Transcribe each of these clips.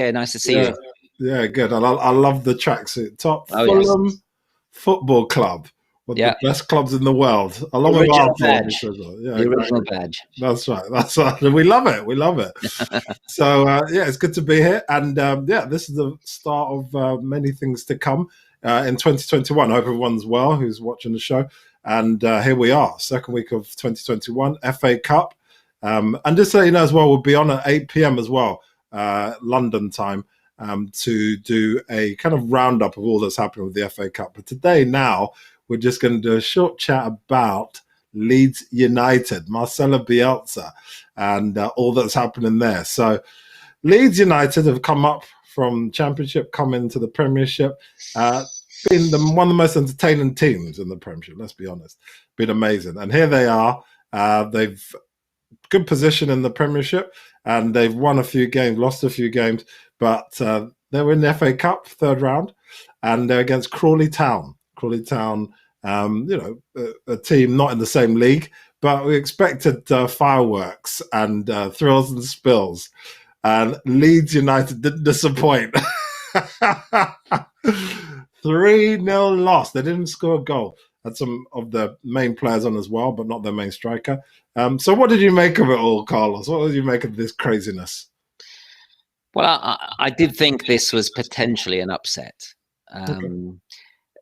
Yeah, nice to see Yeah, you. yeah, good. I love the tracksuit top. Oh, yes. Fulham Football Club, one of Yeah. the best clubs in the world, along with Original Arsenal, badge. obviously. Yeah, The original exactly. badge. That's right. That's right. We love it. We love it. So yeah, it's good to be here, and yeah, this is the start of many things to come in 2021. I hope everyone's well who's watching the show, and here we are, second week of 2021 FA Cup, and just so you know as well, we'll be on at 8 p.m. as well, London time, to do a kind of roundup of all that's happening with the FA Cup. But today, now we're just going to do a short chat about Leeds United, Marcelo Bielsa, and all that's happening there. So Leeds United have come up from Championship, come into the Premiership, been one of the most entertaining teams in the Premiership, let's be honest. Been amazing. And here they are. They've good position in the Premiership, and they've won a few games, lost a few games, but they were in the FA Cup, third round, and they're against Crawley Town. Crawley Town, a team not in the same league, but we expected fireworks and thrills and spills. And Leeds United didn't disappoint. 3-0 loss. They didn't score a goal. Had some of the main players on as well, but not their main striker. So what did you make of it all, Carlos? What did you make of this craziness? Well, I did think this was potentially an upset.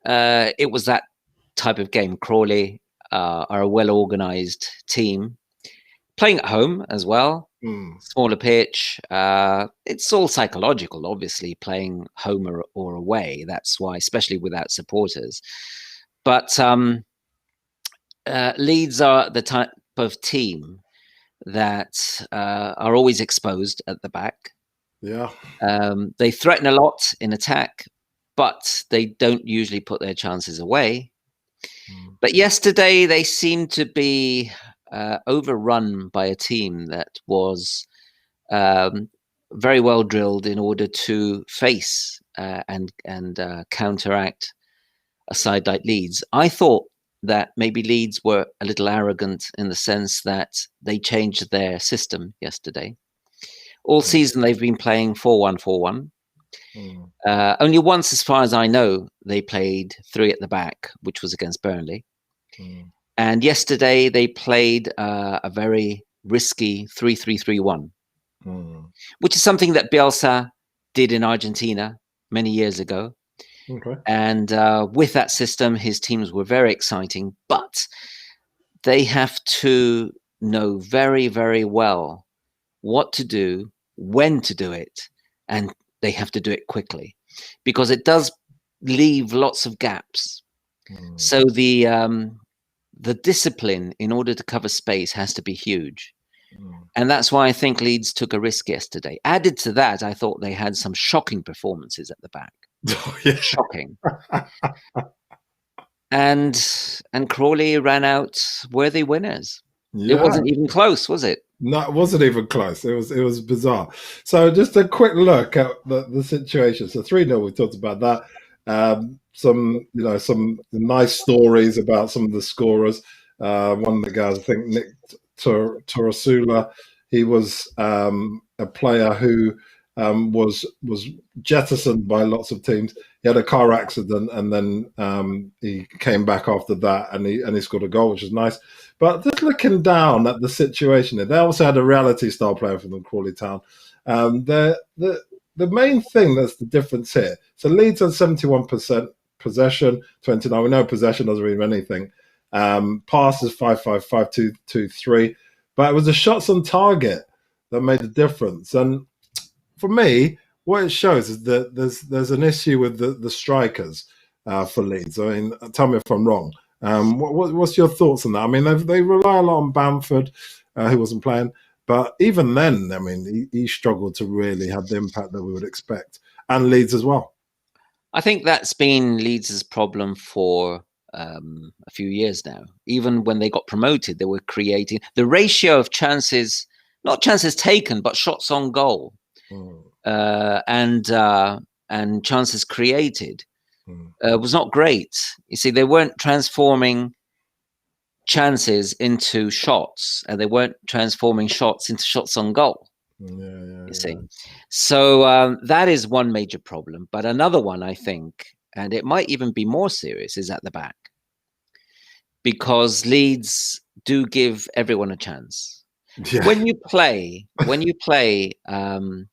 It was that type of game. Crawley are a well-organised team, playing at home as well. Smaller pitch. It's all psychological, obviously, playing home or away. That's why, especially without supporters. But Leeds are the type of team that are always exposed at the back. Yeah. They threaten a lot in attack, but they don't usually put their chances away. But yesterday they seemed to be overrun by a team that was very well drilled in order to face and counteract a side like Leeds. I thought that maybe Leeds were a little arrogant in the sense that they changed their system yesterday. All season they've been playing 4-1-4-1. Only once, as far as I know, they played 3 at the back, which was against Burnley. And yesterday they played a very risky 3-3-3-1, which is something that Bielsa did in Argentina many years ago. Okay. And with that system, his teams were very exciting, but they have to know very, very well what to do, when to do it, and they have to do it quickly, because it does leave lots of gaps. So the discipline in order to cover space has to be huge. And that's why I think Leeds took a risk yesterday. Added to that, I thought they had some shocking performances at the back. Oh, yeah. Shocking. And Crawley ran out worthy winners. Yeah. It wasn't even close, was it? No, it wasn't even close. It was bizarre. So just a quick look at the situation. So 3-0, we talked about that. Some nice stories about some of the scorers. One of the guys, I think Nick Torasula, he was a player who was jettisoned by lots of teams. He had a car accident, and then he came back after that, and he scored a goal, which is nice. But just looking down at the situation, they also had a reality star player for them, Crawley Town. The main thing that's the difference here. So Leeds had 71% possession, 29. We know possession doesn't mean anything. Passes 5-5, 5-2, 2-3. But it was the shots on target that made the difference. And for me, what it shows is that there's an issue with the strikers for Leeds. I mean, tell me if I'm wrong. What's your thoughts on that? I mean, they rely a lot on Bamford, who wasn't playing. But even then, I mean, he struggled to really have the impact that we would expect. And Leeds as well. I think that's been Leeds' problem for a few years now. Even when they got promoted, they were creating the ratio of chances, not chances taken, but shots on goal, and chances created was not great. You see, they weren't transforming chances into shots, and they weren't transforming shots into shots on goal. Yeah. You see, so that is one major problem. But another one, I think, and it might even be more serious, is at the back, because Leeds do give everyone a chance. Yeah. When you play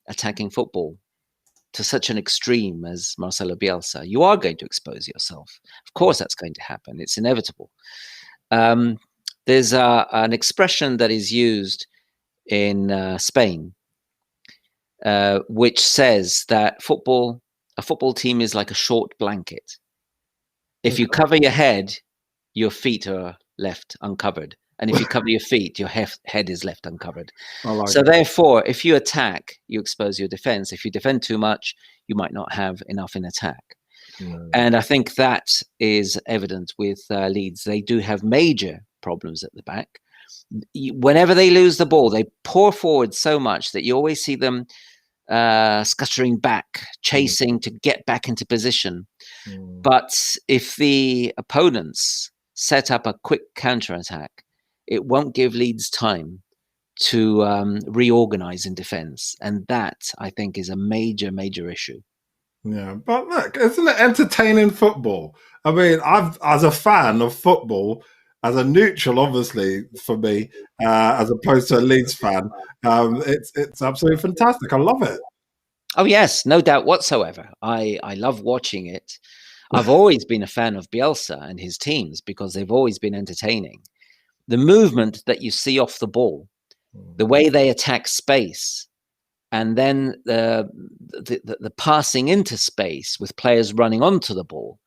attacking football to such an extreme as Marcelo Bielsa, you are going to expose yourself. Of course, that's going to happen. It's inevitable. There's an expression that is used in Spain, which says that a football team is like a short blanket. If you cover your head, your feet are left uncovered. And if you cover your feet, your head is left uncovered. So therefore, if you attack, you expose your defense. If you defend too much, you might not have enough in attack. And I think that is evident with Leeds. They do have major problems at the back. Whenever they lose the ball, they pour forward so much that you always see them scuttering back, chasing to get back into position. But if the opponents set up a quick counterattack, it won't give Leeds time to reorganize in defense. And that, I think, is a major, major issue. Yeah, but look, isn't it entertaining football? I mean, as a fan of football, as a neutral, obviously, for me, as opposed to a Leeds fan, it's absolutely fantastic. I love it. Oh, yes, no doubt whatsoever. I love watching it. I've always been a fan of Bielsa and his teams because they've always been entertaining. The movement that you see off the ball, the way they attack space, and then the passing into space with players running onto the ball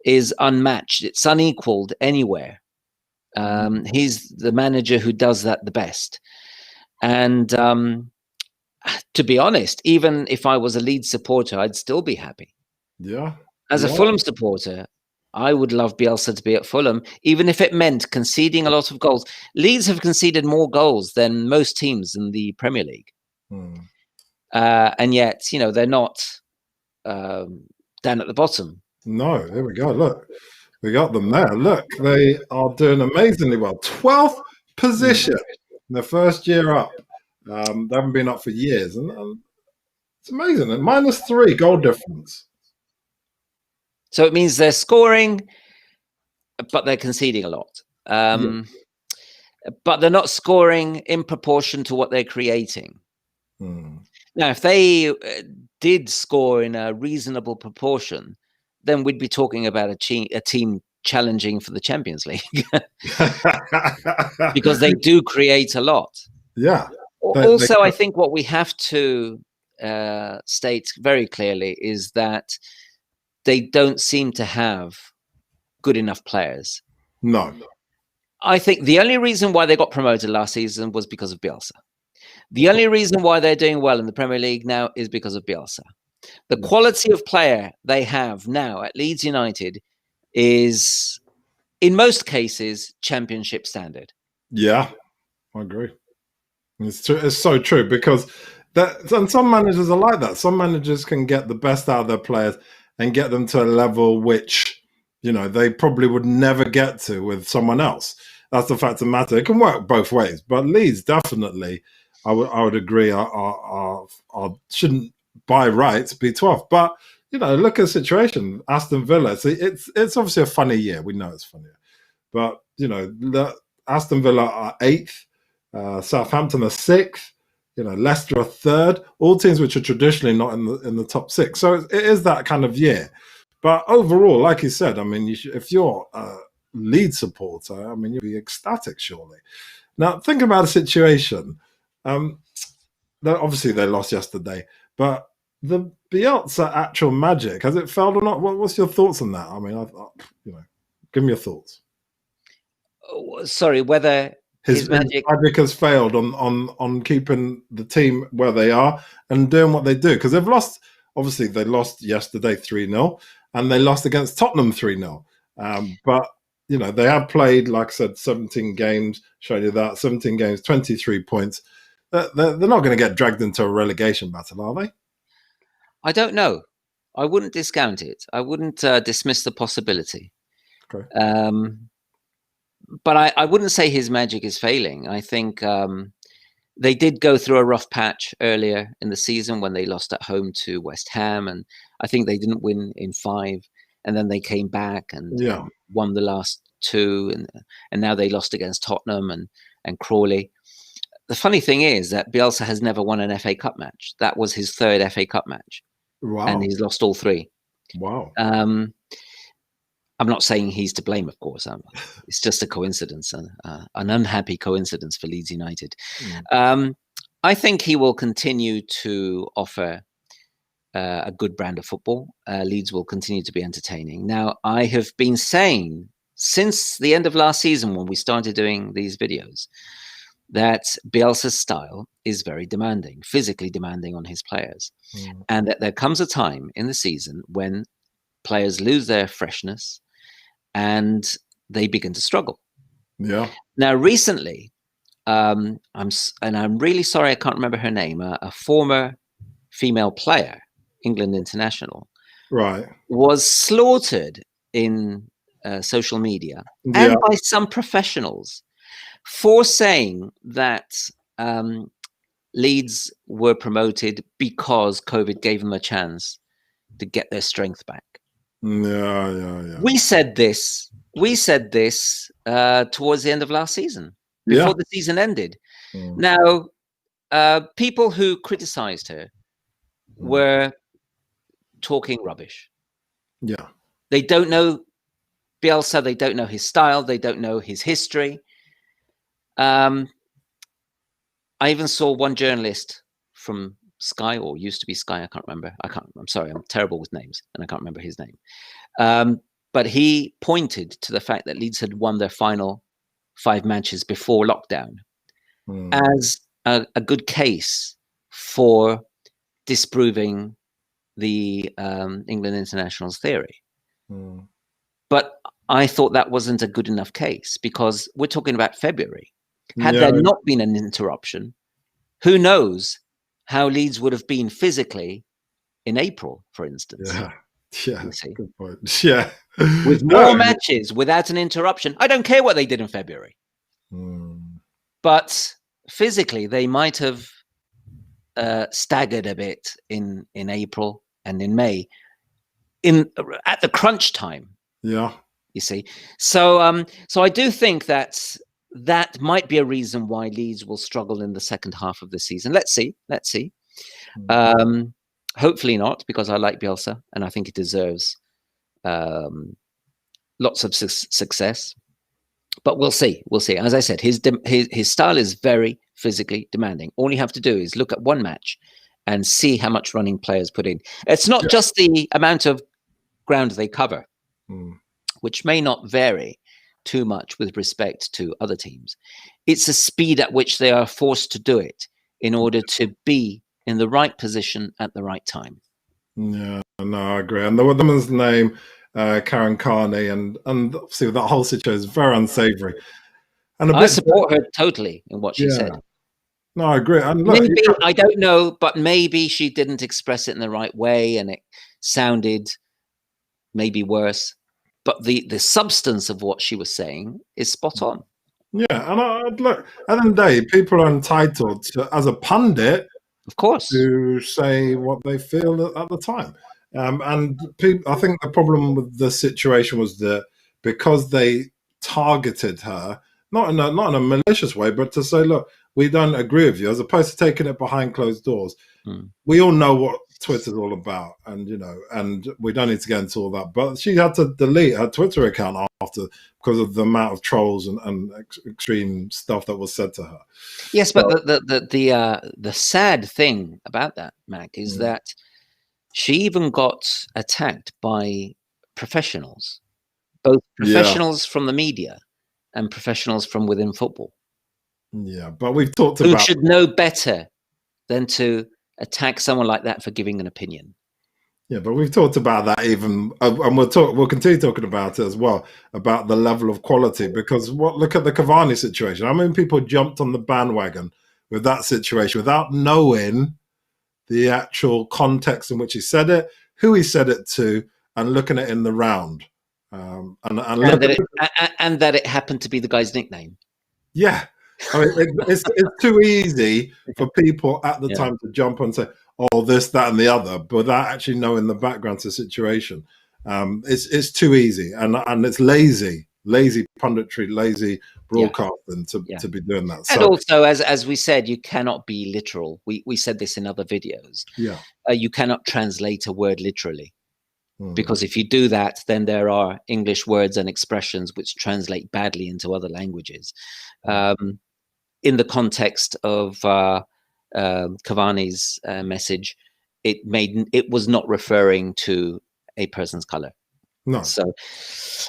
is unmatched. It's unequaled anywhere. He's the manager who does that the best. And to be honest, even if I was a Leeds supporter, I'd still be happy. Yeah. As a Fulham supporter, I would love Bielsa to be at Fulham, even if it meant conceding a lot of goals. Leeds have conceded more goals than most teams in the Premier League. And yet, they're not down at the bottom. No, there we go. Look, we got them there. Look, they are doing amazingly well. 12th position in the first year up. They haven't been up for years. And it's amazing. And -3 goal difference. So it means they're scoring, but they're conceding a lot. But they're not scoring in proportion to what they're creating. Now, if they did score in a reasonable proportion, then we'd be talking about a team challenging for the Champions League because they do create a lot. Yeah. Also, I think what we have to state very clearly is that they don't seem to have good enough players. No. I think the only reason why they got promoted last season was because of Bielsa. The only reason why they're doing well in the Premier League now is because of Bielsa. The quality of player they have now at Leeds United is, in most cases, championship standard. Yeah, I agree. It's true. It's so true because and some managers are like that. Some managers can get the best out of their players and get them to a level which, they probably would never get to with someone else. That's the fact of the matter. It can work both ways, but Leeds definitely, I would agree, shouldn't by rights be 12th. But look at the situation. Aston Villa. It's obviously a funny year. We know it's funny, but Aston Villa are 8th, Southampton are 6th, Leicester are 3rd. All teams which are traditionally not in the top 6. So it is that kind of year. But overall, like you said, I mean, if you're a Leeds supporter, I mean, you'd be ecstatic, surely. Now, think about a situation. Obviously, they lost yesterday, but the Bielsa actual magic, has it failed or not? What's your thoughts on that? I mean, give me your thoughts. Sorry, whether his magic has failed on keeping the team where they are and doing what they do, because they've lost. Obviously, they lost yesterday 3-0, and they lost against Tottenham 3-0. But they have played, like I said, 17 games. Showed you that 17 games, 23 points. They're not going to get dragged into a relegation battle, are they? I don't know. I wouldn't discount it. I wouldn't dismiss the possibility. Okay. But I wouldn't say his magic is failing. I think They did go through a rough patch earlier in the season when they lost at home to West Ham, and I think they didn't win in 5, and then they came back and won the last 2, and now they lost against Tottenham and Crawley. The funny thing is that Bielsa has never won an FA Cup match. That was his 3rd FA Cup match. Wow. And he's lost all 3. Wow. I'm not saying he's to blame, of course. It's just a coincidence, an unhappy coincidence for Leeds United. I think he will continue to offer a good brand of football. Leeds will continue to be entertaining. Now, I have been saying since the end of last season when we started doing these videos that Bielsa's style is very demanding, physically demanding on his players. And that there comes a time in the season when players lose their freshness and they begin to struggle. Yeah. Now, recently, I'm really sorry I can't remember her name, a former female player, England international, right, was slaughtered in social media and by some professionals for saying that Leeds were promoted because COVID gave them a chance to get their strength back. Yeah. We said this towards the end of last season, before the season ended. Now, people who criticized her were talking rubbish. Yeah. They don't know Bielsa, they don't know his style, they don't know his history. I even saw one journalist from Sky, or used to be Sky, I can't remember. I'm sorry, I'm terrible with names, and I can't remember his name. But he pointed to the fact that Leeds had won their final 5 matches before lockdown as a good case for disproving the England international's theory. But I thought that wasn't a good enough case, because we're talking about February. Had there not been an interruption, who knows how Leeds would have been physically in April, for instance. Yeah, good point. Yeah. With more matches without an interruption. I don't care what they did in February. But physically, they might have staggered a bit in April and in May, at the crunch time. Yeah. You see. So I do think that might be a reason why Leeds will struggle in the second half of the season. Let's see. Hopefully not, because I like Bielsa and I think he deserves lots of success. But we'll see. As I said, his style is very physically demanding. All you have to do is look at one match and see how much running players put in. It's not just the amount of ground they cover, which may not vary too much with respect to other teams. It's the speed at which they are forced to do it in order to be in the right position at the right time. Yeah, no, I agree. And the woman's name, Karen Carney, and obviously that whole situation is very unsavory. And I support her totally in what she said. No, I agree. And look, maybe, I don't know, but maybe she didn't express it in the right way and it sounded maybe worse. But the substance of what she was saying is spot on. Yeah, and look, at the end of the day, people are entitled to, as a pundit, of course, to say what they feel at the time. And I think the problem with the situation was that because they targeted her, not in a malicious way, but to say, look, we don't agree with you, as opposed to taking it behind closed doors. We all know what Twitter's all about, and and we don't need to get into all that. But she had to delete her Twitter account after, because of the amount of trolls and extreme stuff that was said to her. Yes, but the sad thing about that, Mac, is that she even got attacked by professionals, both professionals from the media and professionals from within football. Yeah, but we've talked about who about should know better than to attack someone like that for giving an opinion. Yeah, but we've talked about that even, and we'll continue talking about it as well, about the level of quality. Because look at the Cavani situation. I mean, people jumped on the bandwagon with that situation without knowing the actual context in which he said it, who he said it to, and looking at it in the round, and that it happened to be the guy's nickname. Yeah, I mean, it's too easy for people at the Yeah, time to jump on and say, "Oh, this, that, and the other," but without actually knowing the background to the situation. It's too easy, and it's lazy punditry, lazy yeah, broadcasting yeah. to be doing that. And So also, as we said, you cannot be literal. We said this in other videos. yeah, You cannot translate a word literally, mm, because if you do that, then there are English words and expressions which translate badly into other languages. In the context of Cavani's message, it was not referring to a person's color. no, So,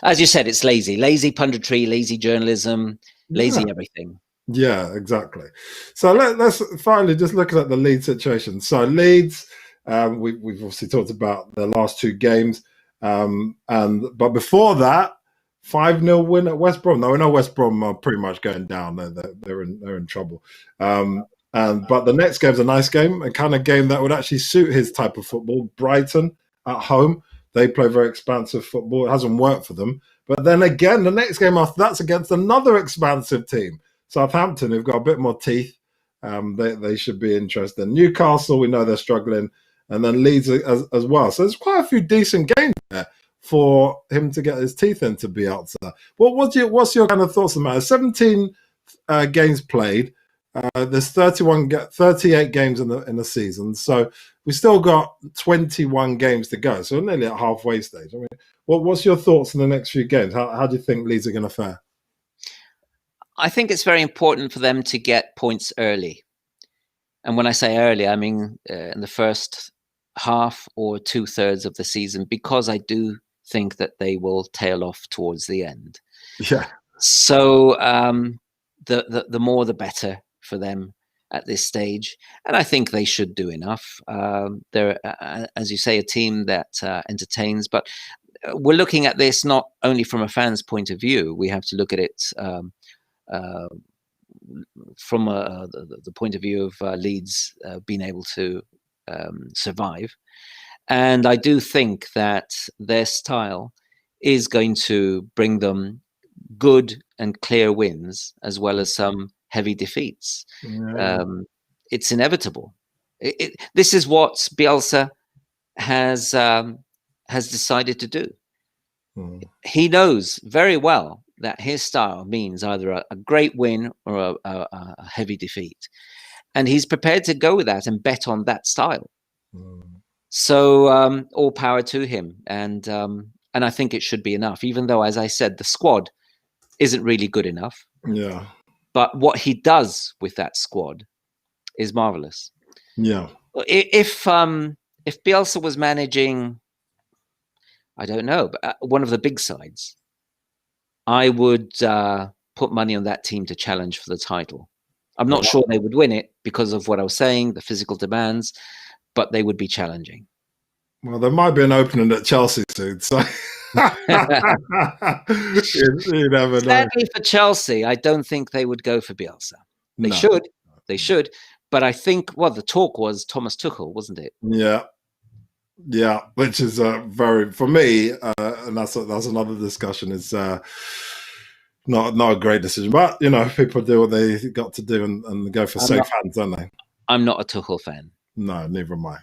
as you said, it's lazy punditry, lazy journalism, yeah. lazy everything. Yeah, exactly. So let's finally just looking at the Leeds situation. So Leeds, we've obviously talked about the last two games, but before that, 5-0 win at West Brom. Now we know West Brom are pretty much going down. They're in trouble. But the next game's a nice game, a kind of game that would actually suit his type of football. Brighton at home. They play very expansive football. It hasn't worked for them. But then again, the next game after that's against another expansive team. Southampton, who've got a bit more teeth, they should be interested. Newcastle, we know they're struggling, and then Leeds as well. So there's quite a few decent games there for him to get his teeth into Bielsa. What's your kind of thoughts on that? 17 games played. There's 38 games in the season, so we still got 21 games to go. So we're nearly at halfway stage. I mean, what's your thoughts on the next few games? How do you think Leeds are going to fare? I think it's very important for them to get points early. And when I say early, I mean in the first half or 2/3 of the season, because I do think that they will tail off towards the end. Yeah. So the more the better for them at this stage, and I think they should do enough. They're, as you say, a team that entertains, but we're looking at this not only from a fan's point of view. We have to look at it uh, from the point of view of Leeds being able to survive. And I do think that their style is going to bring them good and clear wins, as well as some heavy defeats. Yeah. It's inevitable. This is what Bielsa has decided to do. Mm. He knows very well that his style means either a great win or a heavy defeat, and he's prepared to go with that and bet on that style. Mm. So all power to him, and I think it should be enough. Even though, as I said, the squad isn't really good enough. Yeah. But what he does with that squad is marvelous. Yeah. If Bielsa was managing, I don't know, but one of the big sides, I would put money on that team to challenge for the title. I'm not sure they would win it because of what I was saying, the physical demands, but they would be challenging. Well, there might be an opening at Chelsea soon, so you never know. Sadly for Chelsea, I don't think they would go for Bielsa. They should, but I think, well, the talk was Thomas Tuchel, wasn't it? Yeah, which is very, for me, and that's another discussion. Is not a great decision, but you know, people do what they got to do and go for safe hands, don't they? I'm not a Tuchel fan. No, neither am I.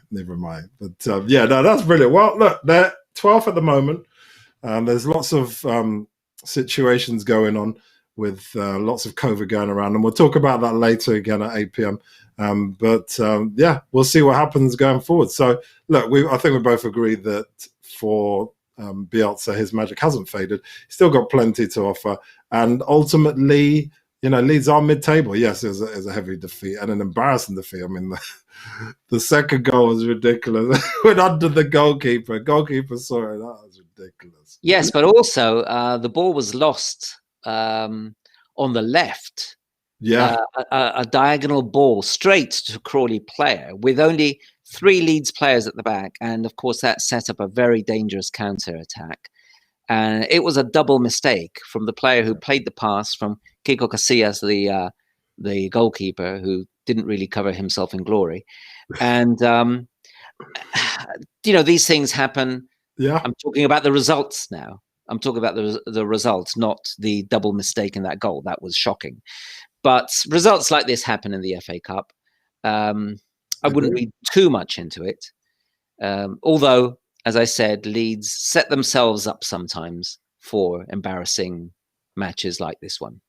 But yeah, no, that's brilliant. Well, look, they're 12th at the moment. There's lots of situations going on with lots of COVID going around, and we'll talk about that later again at 8 p.m. Yeah, we'll see what happens going forward. So, look, I think we both agree that for Bielsa, his magic hasn't faded. He's still got plenty to offer, and ultimately, you know, Leeds are mid-table. Yes, it was a heavy defeat and an embarrassing defeat. I mean, the second goal was ridiculous. Went under the goalkeeper. Goalkeeper saw it. That was ridiculous. Yes, but also the ball was lost on the left. Yeah. A diagonal ball straight to Crawley player with only 3 Leeds players at the back. And of course, that set up a very dangerous counter-attack. And it was a double mistake from the player who played the pass, from Kiko Casillas, the goalkeeper, who didn't really cover himself in glory. And, you know, these things happen. Yeah. I'm talking about the results now. I'm talking about the results, not the double mistake in that goal. That was shocking. But results like this happen in the FA Cup. I wouldn't read too much into it. Although, as I said, Leeds set themselves up sometimes for embarrassing matches like this one.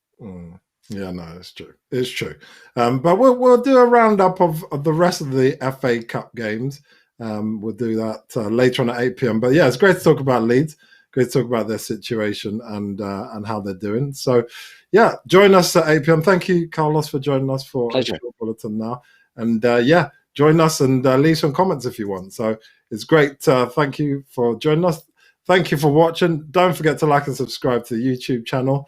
Yeah, no, it's true. It's true. But we'll do a roundup of the rest of the FA Cup games. We'll do that later on at 8 p.m. But yeah, it's great to talk about Leeds. Great to talk about their situation and how they're doing. So yeah, join us at 8 p.m. Thank you, Carlos, for joining us for a short bulletin now. And yeah, join us and leave some comments if you want. So it's great. Thank you for joining us. Thank you for watching. Don't forget to like and subscribe to the YouTube channel.